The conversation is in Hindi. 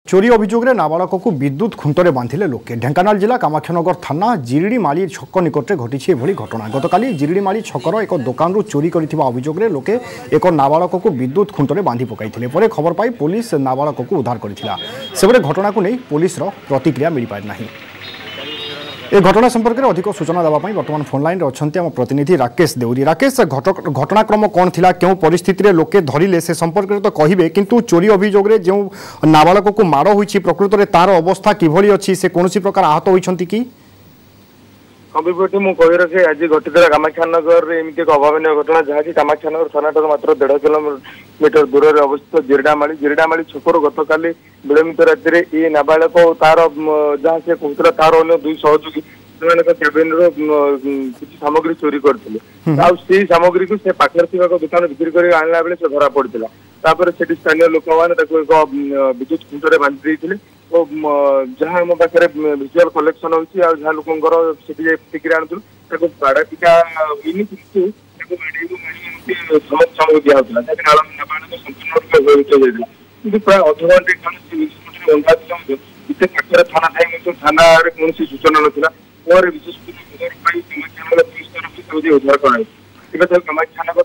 चोरी अभियोग में नाबालक को विद्युत खुंटे बांधिले लोके। ढेंकानाल जिला कामाक्षानगर थाना जिरिडीमाली छक निकटे घटी घटना। गतकाली जिरिडीमाली छकर एक दुकान चोरी करथिबा अभियोग में लोके एक नाबालक को विद्युत खुंटे बांधि पकाइथिले। परे खबर पाई पुलिस नाबालक को उद्धार करथिला। सेबरे घटना को नहीं पुलिस प्रतिक्रिया मिल पारि नाही। ए घटना संपर्क में अधिक सूचना देवाई बर्तमान फोन लाइन अच्छा प्रतिनिधि राकेश देउरी। राकेश, घटनाक्रम कौन थिला, क्यों परिस्थिति रे लोके धरिले से संपर्क में तो कहिबे, किंतु चोरी अभियोग रे जो नाबालक को माड़ होईछि प्रकृत रे तार अवस्था किभली अछि, से कोनोसी प्रकार आहत होईछंती कि? कविपटी मु कहि रखे आज घटित कामाक्षानगर रे एमिति एक अभावनीय घटना जहाँ की कामाक्षानगर थाना मात्र 1.5 किलोमीटर दूर में अवस्थित जिरिडामाली छकर गतकाली विलंबित राति में ये नाबालक तार जहाँ से कहूला तार अन्य दुई सहयोगी कैबिन किसी सामग्री चोरी करते सामग्री को से पाखे दुकान बिक्री कर आनला बेले से धरा पड़ता। तापर से स्थानीय लोक मैंने एक विद्युत खुंटे बांधि देते जहाँ आम पाखे विजुआल कलेक्शन होती जहाँ लोकर से आणु बाड़ा टीका हुई कि समस्त सामग्री दिखाला संपूर्ण कि प्राय अधघंटे इतने पाखे थाना थाई थाना कौन सूचना नाला विशेष उद्धार कर कामाक्षानगर